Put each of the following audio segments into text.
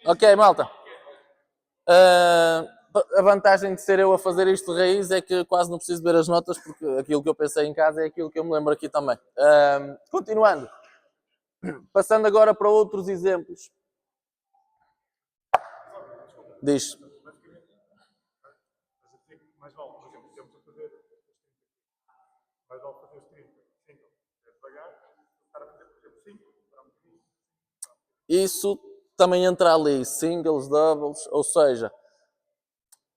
Ok, malta. A vantagem de ser eu a fazer isto de raiz é que quase não preciso ver as notas, porque aquilo que eu pensei em casa é aquilo que eu me lembro aqui também. Continuando. Passando agora para outros exemplos. Diz. Mais vale, por exemplo, temos a fazer mais vale fazer os 30, 5, é devagar, estar a fazer, por exemplo, 5, para um bocadinho. Isso também entra ali, singles, doubles, ou seja,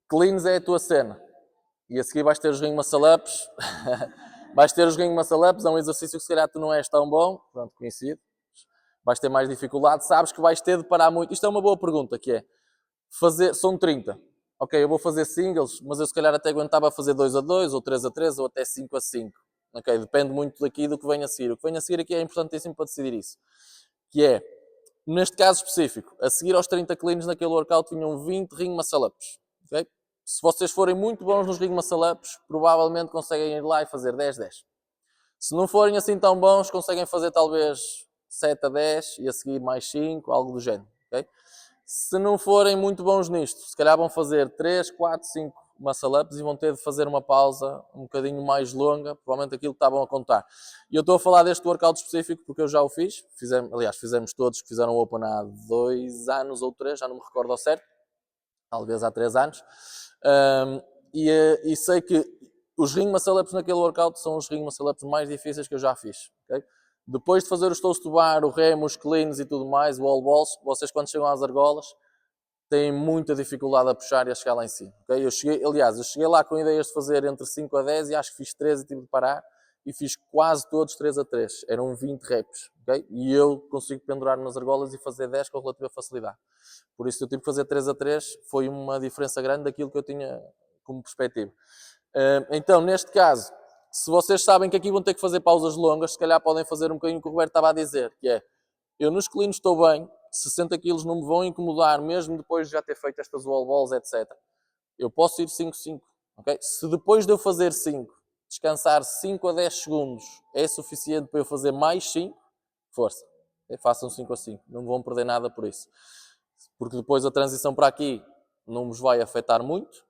cleans é a tua cena. E a seguir vais ter os ring muscle ups. Vais ter os ring muscle ups, é um exercício que se calhar tu não és tão bom, pronto, conhecido. Vais ter mais dificuldade, sabes que vais ter de parar muito. Isto é uma boa pergunta, que é, são 30. Ok, eu vou fazer singles, mas eu se calhar até aguentava fazer 2 a 2, ou 3 a 3, ou até 5 a 5. Ok, depende muito daqui do que vem a seguir. O que vem a seguir aqui é importantíssimo para decidir isso. Que é, neste caso específico, a seguir aos 30 cleans naquele workout vinham 20 ring muscle ups. Okay? Se vocês forem muito bons nos ring muscle ups, provavelmente conseguem ir lá e fazer 10-10. Se não forem assim tão bons, conseguem fazer talvez 7 a 10 e a seguir mais 5, algo do género. Okay? Se não forem muito bons nisto, se calhar vão fazer 3, 4, 5 muscle ups e vão ter de fazer uma pausa um bocadinho mais longa, provavelmente aquilo que estavam a contar. E eu estou a falar deste workout específico porque eu já o fiz. Fizemos todos que fizeram o Open há 2 anos ou 3, já não me recordo ao certo, talvez há 3 anos. E sei que os ring muscle ups naquele workout são os ring muscle ups mais difíceis que eu já fiz. Okay? Depois de fazer os toast to bar, o remo, os cleans e tudo mais, o wall balls, vocês quando chegam às argolas têm muita dificuldade a puxar e a chegar lá em cima. Okay? Eu cheguei lá com ideias de fazer entre 5 a 10 e acho que fiz 13 e tive de parar. E fiz quase todos 3 a 3. Eram 20 reps. Okay? E eu consigo pendurar nas argolas e fazer 10 com relativa facilidade. Por isso eu tive que fazer 3 a 3. Foi uma diferença grande daquilo que eu tinha como perspectiva. Então, neste caso, se vocês sabem que aqui vão ter que fazer pausas longas, se calhar podem fazer um bocadinho o que o Roberto estava a dizer, que é, eu nos colinos estou bem, 60 kg não me vão incomodar, mesmo depois de já ter feito estas wall balls, etc. Eu posso ir 5-5. Okay? Se depois de eu fazer 5, descansar 5 a 10 segundos é suficiente para eu fazer mais 5, força. Okay? Façam 5 a 5. Não vão perder nada por isso. Porque depois a transição para aqui não vos vai afetar muito.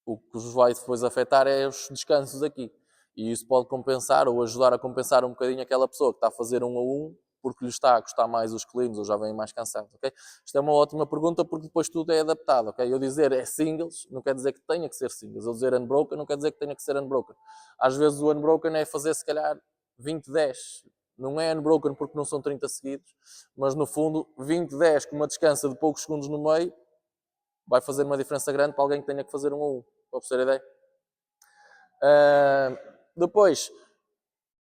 O que vos vai depois afetar é os descansos aqui. E isso pode compensar ou ajudar a compensar um bocadinho aquela pessoa que está a fazer 1 a 1 porque lhe está a custar mais os cleans ou já vem mais cansado, ok? Isto é uma ótima pergunta porque depois tudo é adaptado, ok? Eu dizer é singles não quer dizer que tenha que ser singles. Eu dizer unbroken não quer dizer que tenha que ser unbroken. Às vezes o unbroken é fazer se calhar 20-10. Não é unbroken porque não são 30 seguidos, mas no fundo 20-10 com uma descansa de poucos segundos no meio vai fazer uma diferença grande para alguém que tenha que fazer 1 a 1. Para perceber a ideia? Depois,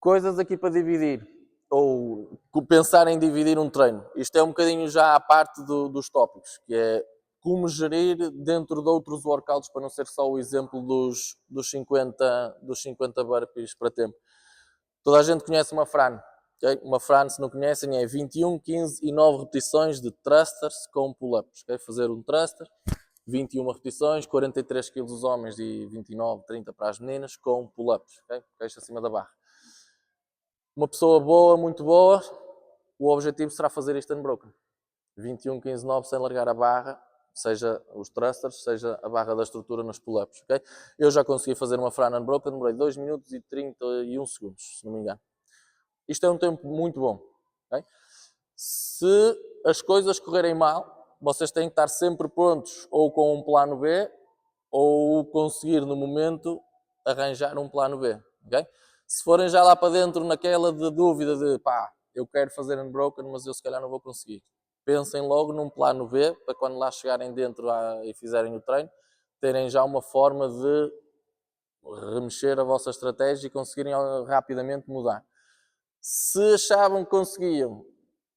coisas aqui para dividir, ou pensar em dividir um treino. Isto é um bocadinho já à parte dos tópicos, que é como gerir dentro de outros workouts, para não ser só o exemplo dos 50 burpees para tempo. Toda a gente conhece uma Fran. Okay? Uma Fran, se não conhecem, é 21, 15 e 9 repetições de thrusters com pull-ups. Okay? Fazer um thruster, 21 repetições, 43 kg os homens e 29, 30 para as meninas, com pull-ups, okay? Queixo acima da barra. Uma pessoa boa, muito boa, o objetivo será fazer isto unbroken. 21, 15, 9 sem largar a barra, seja os thrusters, seja a barra da estrutura nos pull-ups, ok? Eu já consegui fazer uma Fran unbroken, demorei 2 minutos e 31 segundos, se não me engano. Isto é um tempo muito bom, ok? Se as coisas correrem mal, vocês têm que estar sempre prontos ou com um plano B ou conseguir no momento arranjar um plano B, ok? Se forem já lá para dentro naquela de dúvida de pá, eu quero fazer unbroken, mas eu se calhar não vou conseguir. Pensem logo num plano B para quando lá chegarem dentro e fizerem o treino, terem já uma forma de remexer a vossa estratégia e conseguirem rapidamente mudar. Se achavam que conseguiam,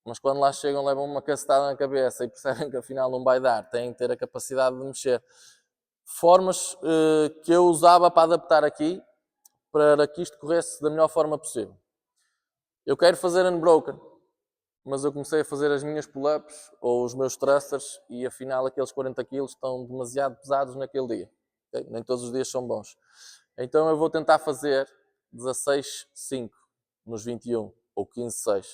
mas quando lá chegam levam uma cacetada na cabeça e percebem que afinal não vai dar, têm que ter a capacidade de mexer. Formas que eu usava para adaptar aqui, para que isto corresse da melhor forma possível. Eu quero fazer unbroken, mas eu comecei a fazer as minhas pull-ups ou os meus thrusters e afinal aqueles 40 kg estão demasiado pesados naquele dia. Okay? Nem todos os dias são bons. Então eu vou tentar fazer 16-5 nos 21 ou 15-6.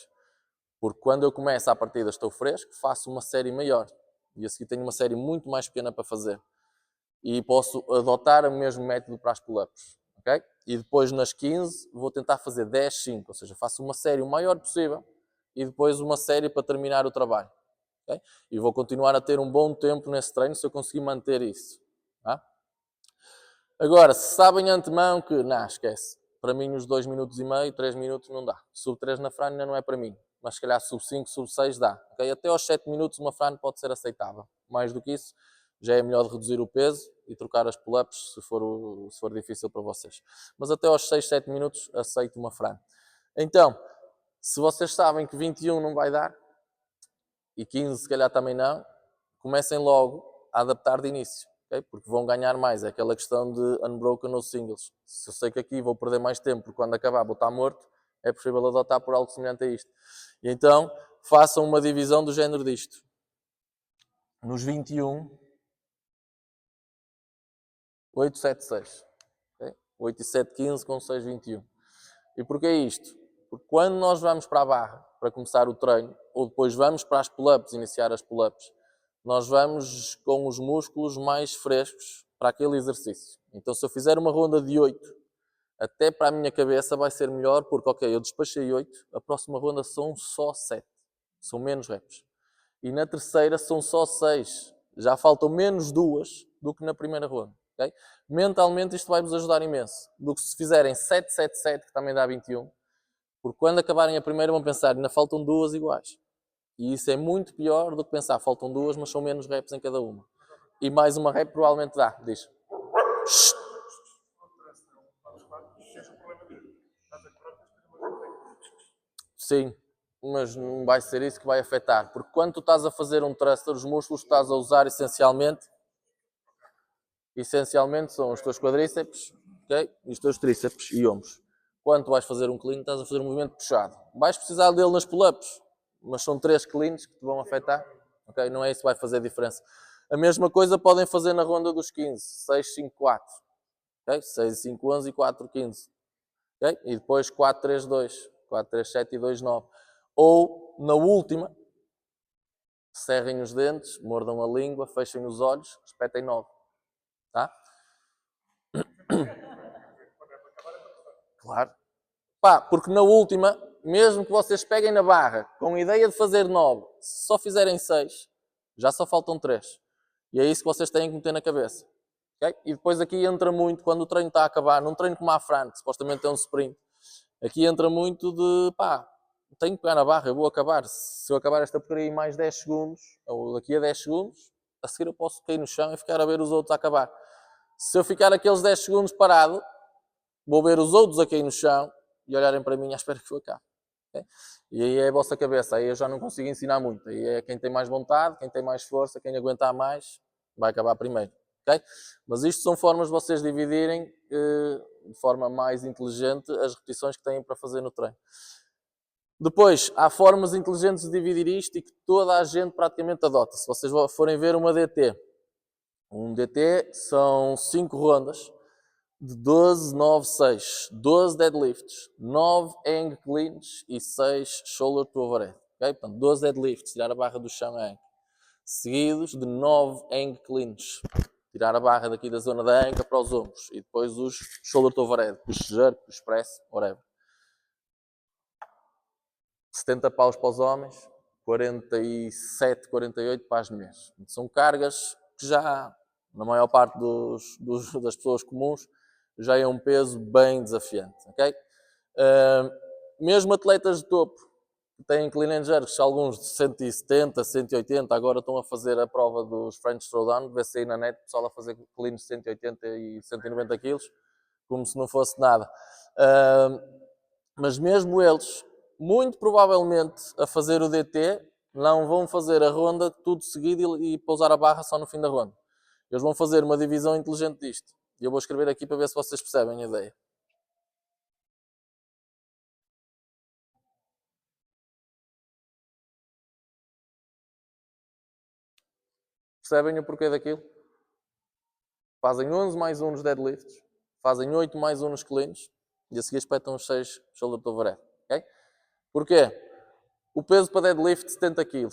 Porque quando eu começo a partida estou fresco, faço uma série maior. E a seguir tenho uma série muito mais pequena para fazer. E posso adotar o mesmo método para as pull-ups. Okay? E depois nas 15 vou tentar fazer 10, 5. Ou seja, faço uma série o maior possível e depois uma série para terminar o trabalho. Okay? E vou continuar a ter um bom tempo nesse treino se eu conseguir manter isso. Tá? Agora, se sabem de antemão que, não, esquece. Para mim, os 2 minutos e meio, 3 minutos não dá. Sub 3 na Fran ainda não é para mim. Mas se calhar sub 5, sub 6 dá. Okay? Até aos 7 minutos uma Fran pode ser aceitável. Mais do que isso, já é melhor de reduzir o peso e trocar as pull-ups se for difícil para vocês. Mas até aos 6, 7 minutos aceito uma Fran. Então, se vocês sabem que 21 não vai dar, e 15 se calhar também não, comecem logo a adaptar de início. Okay? Porque vão ganhar mais. É aquela questão de unbroken ou singles. Se eu sei que aqui vou perder mais tempo, porque quando acabar vou estar morto, é possível adotar por algo semelhante a isto. E então, façam uma divisão do género disto. Nos 21, 8, 7, 6. Okay? 8 e 7, 15 com 6, 21. E porquê isto? Porque quando nós vamos para a barra, para começar o treino, ou depois vamos para as pull-ups, iniciar as pull-ups, nós vamos com os músculos mais frescos para aquele exercício. Então, se eu fizer uma ronda de 8, até para a minha cabeça vai ser melhor, porque, ok, eu despachei 8, a próxima ronda são só 7. São menos reps. E na terceira são só 6. Já faltam menos 2 do que na primeira ronda. Okay? Mentalmente isto vai-vos ajudar imenso. Do que se fizerem 7, 7, 7, que também dá 21. Porque quando acabarem a primeira vão pensar, ainda faltam 2 iguais. E isso é muito pior do que pensar, faltam 2, mas são menos reps em cada uma. E mais uma rep provavelmente dá, diz. Sim, mas não vai ser isso que vai afetar. Porque quando tu estás a fazer um thruster, os músculos que estás a usar essencialmente são os teus quadríceps, okay? E os teus tríceps e ombros. Quando tu vais fazer um clean, estás a fazer um movimento puxado. Vais precisar dele nas pull-ups, mas são 3 cleans que te vão afetar. Okay? Não é isso que vai fazer diferença. A mesma coisa podem fazer na ronda dos 15. 6, 5, 4. Okay? 6, 5, 11 e 4, 15. Okay? E depois 4, 3, 2. 4, 3, 7 e 2, 9. Ou, na última, cerrem os dentes, mordam a língua, fechem os olhos, espetem 9. Tá? Claro. Pá, porque na última, mesmo que vocês peguem na barra com a ideia de fazer 9, se só fizerem 6, já só faltam 3. E é isso que vocês têm que meter na cabeça. Okay? E depois aqui entra muito, quando o treino está a acabar, num treino como a Fran, que supostamente é um sprint, aqui entra muito de, pá, tenho que pegar na barra, eu vou acabar. Se eu acabar esta porcaria em mais 10 segundos, ou daqui a 10 segundos, a seguir eu posso cair no chão e ficar a ver os outros a acabar. Se eu ficar aqueles 10 segundos parado, vou ver os outros a cair no chão e olharem para mim à espera que eu acabe. Okay? E aí é a vossa cabeça, aí eu já não consigo ensinar muito. Aí é quem tem mais vontade, quem tem mais força, quem aguentar mais, vai acabar primeiro. Okay? Mas isto são formas de vocês dividirem de forma mais inteligente as repetições que têm para fazer no treino. Depois, há formas inteligentes de dividir isto e que toda a gente praticamente adota. Se vocês forem ver uma DT, um DT são 5 rondas de 12, 9, 6. 12 deadlifts, 9 hang cleans e 6 shoulder to overhead. Okay? Portanto, 12 deadlifts, tirar a barra do chão hang. Seguidos de 9 hang cleans. Tirar a barra daqui da zona da anca para os ombros. E depois os shoulder to overhead. Push jerk, push press, whatever. 70 paus para os homens, 47, 48 para as mulheres. São cargas que já, na maior parte das pessoas comuns, já é um peso bem desafiante. Okay? Mesmo atletas de topo, que têm clean and jerks, alguns de 170, 180, agora estão a fazer a prova dos French Throwdown, vê-se aí na net, pessoal a fazer cleans de 180 e 190 kg, como se não fosse nada. Mas mesmo eles, muito provavelmente, a fazer o DT, não vão fazer a ronda tudo seguido e pousar a barra só no fim da ronda. Eles vão fazer uma divisão inteligente disto. E eu vou escrever aqui para ver se vocês percebem a ideia. Percebem o porquê daquilo? Fazem 11 mais 1 nos deadlifts, fazem 8 mais 1 nos cleans e a seguir espetam os 6 shoulder to overhead. Okay? Porquê? O peso para deadlift 70 kg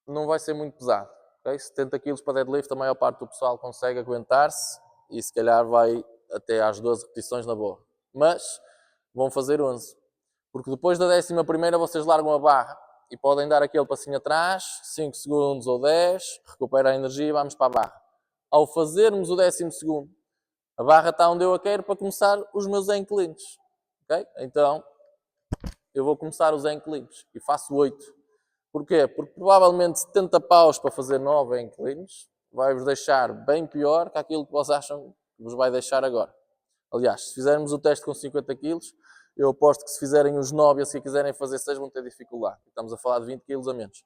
não vai ser muito pesado. Okay? 70 kg para deadlift, a maior parte do pessoal consegue aguentar-se e se calhar vai até às 12 repetições na boa. Mas vão fazer 11. Porque depois da 11ª vocês largam a barra e podem dar aquele passinho atrás, 5 segundos ou 10, recupera a energia e vamos para a barra. Ao fazermos o 12º, a barra está onde eu a quero para começar os meus inclines. Okay? Então, eu vou começar os inclines e faço 8. Porquê? Porque provavelmente 70 paus para fazer 9 inclines vai-vos deixar bem pior que aquilo que vocês acham que vos vai deixar agora. Aliás, se fizermos o teste com 50 kg, eu aposto que se fizerem os 9 e se quiserem fazer 6 vão ter dificuldade. Estamos a falar de 20 kg a menos.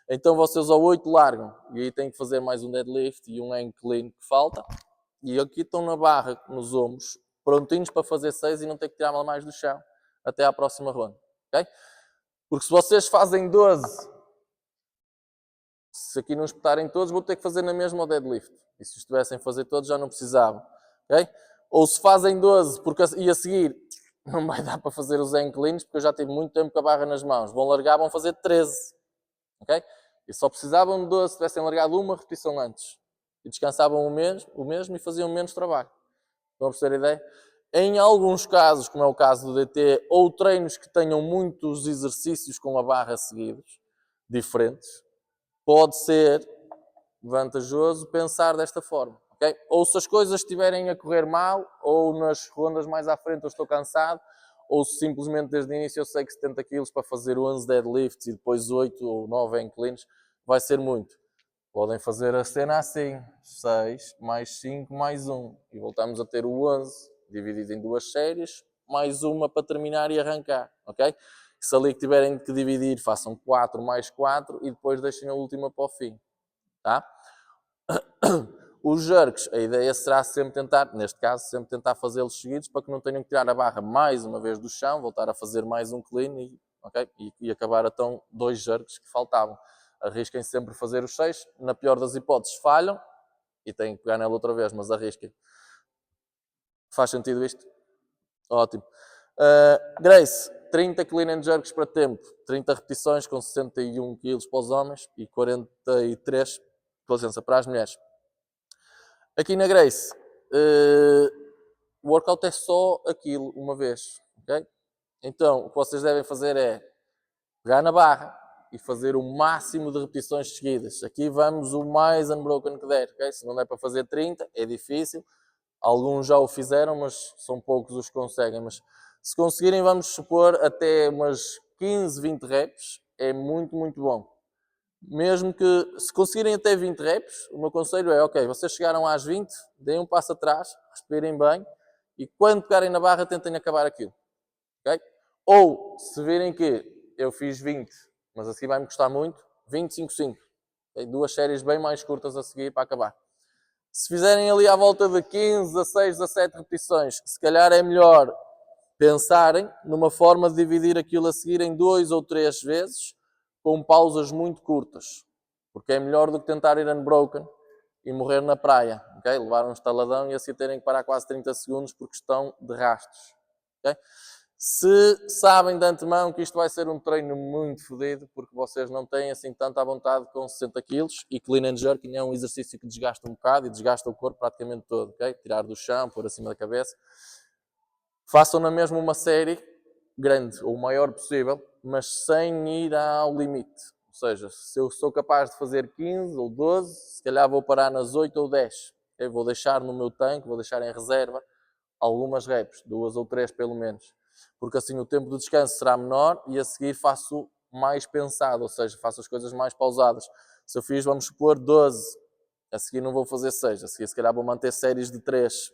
Então vocês ao 8 largam e aí têm que fazer mais um deadlift e um incline que falta. E aqui estão na barra, nos ombros, prontinhos para fazer 6 e não ter que tirar mais do chão até à próxima ronda. Okay? Porque se vocês fazem 12, se aqui não espetarem todos, vou ter que fazer na mesma o deadlift. E se estivessem a fazer todos, já não precisavam. Okay? Ou se fazem 12 e a seguir não vai dar para fazer os inclines, porque eu já tive muito tempo com a barra nas mãos. Vão largar, vão fazer 13. Okay? E só precisavam de 12 se tivessem largado uma repetição antes. E descansavam o mesmo e faziam menos trabalho. Estão a perceber a ideia? Em alguns casos, como é o caso do DT, ou treinos que tenham muitos exercícios com a barra seguidos, diferentes, pode ser vantajoso pensar desta forma. Okay? Ou se as coisas estiverem a correr mal, ou nas rondas mais à frente eu estou cansado, ou se simplesmente desde o início eu sei que 70 kg para fazer 11 deadlifts e depois 8 ou 9 inclines vai ser muito. Podem fazer a cena assim, 6 mais 5 mais 1 e voltamos a ter o 11 dividido em duas séries, mais uma para terminar e arrancar, ok? Se ali que tiverem que dividir, façam 4 mais 4 e depois deixem a última para o fim, tá? Os jerks, a ideia será sempre tentar, neste caso, sempre tentar fazê-los seguidos para que não tenham que tirar a barra mais uma vez do chão, voltar a fazer mais um clean e, okay? e acabar então 2 jerks que faltavam. Arrisquem sempre fazer os 6, na pior das hipóteses falham e têm que pegar nela outra vez, mas arrisquem. Faz sentido isto? Ótimo. Grace, 30 clean and jerks para tempo, 30 repetições com 61 kg para os homens e 43, com licença, para as mulheres. Aqui na Grace, o workout é só aquilo, uma vez, ok? Então, o que vocês devem fazer é pegar na barra e fazer o máximo de repetições seguidas. Aqui vamos o mais unbroken que der, ok? Se não der para fazer 30, é difícil. Alguns já o fizeram, mas são poucos os que conseguem. Mas se conseguirem, vamos supor, até umas 15, 20 reps, é muito, muito bom. Mesmo que, se conseguirem até 20 reps, o meu conselho é, ok, vocês chegaram às 20, deem um passo atrás, respirem bem, e quando pegarem na barra, tentem acabar aquilo. Okay? Ou, se virem que eu fiz 20, mas assim vai-me custar muito, 25-5. Okay? 2 séries bem mais curtas a seguir para acabar. Se fizerem ali à volta de 15, 16, 17 repetições, se calhar é melhor pensarem numa forma de dividir aquilo a seguir em 2 ou 3 vezes, com pausas muito curtas. Porque é melhor do que tentar ir unbroken e morrer na praia. Okay? Levar um estaladão e assim terem que parar quase 30 segundos porque estão de rastros. Okay? Se sabem de antemão que isto vai ser um treino muito fodido, porque vocês não têm assim tanta vontade com 60 kg e clean and jerking é um exercício que desgasta um bocado e desgasta o corpo praticamente todo, ok? Tirar do chão, pôr acima da cabeça. Façam na mesma uma série grande, ou o maior possível, mas sem ir ao limite. Ou seja, se eu sou capaz de fazer 15 ou 12, se calhar vou parar nas 8 ou 10. Okay? Vou deixar no meu tanque, vou deixar em reserva algumas reps, 2 ou 3 pelo menos. Porque assim o tempo de descanso será menor e a seguir faço mais pensado, ou seja, faço as coisas mais pausadas. Se eu fiz, vamos supor, 12, a seguir não vou fazer 6, a seguir se calhar vou manter séries de 3.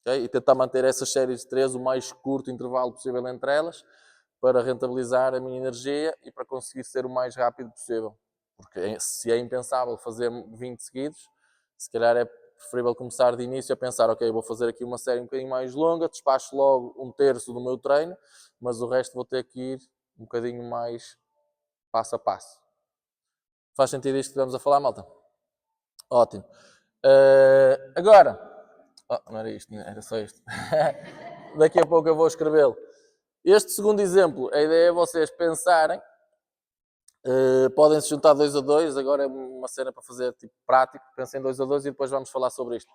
Okay? E tentar manter essas séries de 3 o mais curto intervalo possível entre elas, para rentabilizar a minha energia e para conseguir ser o mais rápido possível. Porque se é impensável fazer 20 seguidos, se calhar é preferível começar de início a pensar, ok, vou fazer aqui uma série um bocadinho mais longa, despacho logo 1/3 do meu treino, mas o resto vou ter que ir um bocadinho mais passo a passo. Faz sentido isto que estamos a falar, malta? Ótimo. Agora, não era isto, era só isto. Daqui a pouco eu vou escrevê-lo. Este segundo exemplo, a ideia é vocês pensarem Podem se juntar 2 a 2, agora é uma cena para fazer tipo prático, pensem 2 a 2 e depois vamos falar sobre isto.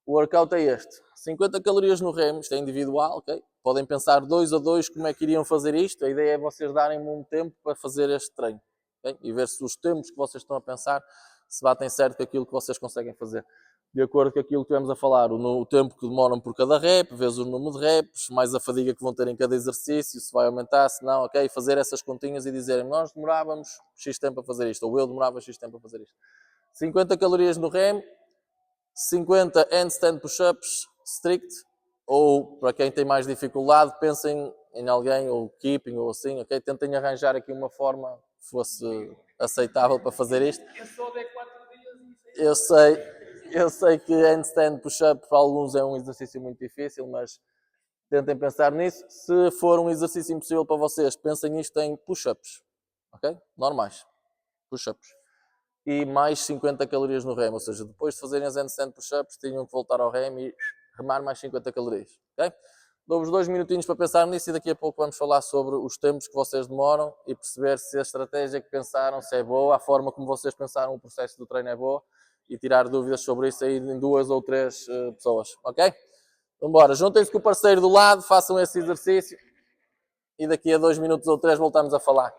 O workout é este, 50 calorias no remo, isto é individual, ok? Podem pensar 2 a 2 como é que iriam fazer isto, a ideia é vocês darem-me um tempo para fazer este treino, ok? E ver se os tempos que vocês estão a pensar se batem certo com aquilo que vocês conseguem fazer. De acordo com aquilo que tivemos a falar, o tempo que demoram por cada rep, vezes o número de reps, mais a fadiga que vão ter em cada exercício, se vai aumentar, se não, ok? Fazer essas continhas e dizerem, nós demorávamos X tempo a fazer isto, ou eu demorava X tempo a fazer isto. 50 calorias no remo, 50 handstand push-ups strict, ou para quem tem mais dificuldade, pensem em alguém, ou keeping, ou assim, ok? Tentem arranjar aqui uma forma que fosse aceitável para fazer isto. Eu sei que handstand push-up para alguns é um exercício muito difícil, mas tentem pensar nisso. Se for um exercício impossível para vocês, pensem nisto em push-ups, ok? Normais, push-ups. E mais 50 calorias no remo, ou seja, depois de fazerem as handstand push-ups, tinham que voltar ao remo e remar mais 50 calorias, ok? Dou-vos 2 minutinhos para pensar nisso e daqui a pouco vamos falar sobre os tempos que vocês demoram e perceber se a estratégia que pensaram, se é boa, a forma como vocês pensaram o processo do treino é boa e tirar dúvidas sobre isso aí em 2 ou 3 pessoas, ok? Então bora, juntem-se com o parceiro do lado, façam esse exercício e daqui a 2 minutos ou 3 voltamos a falar.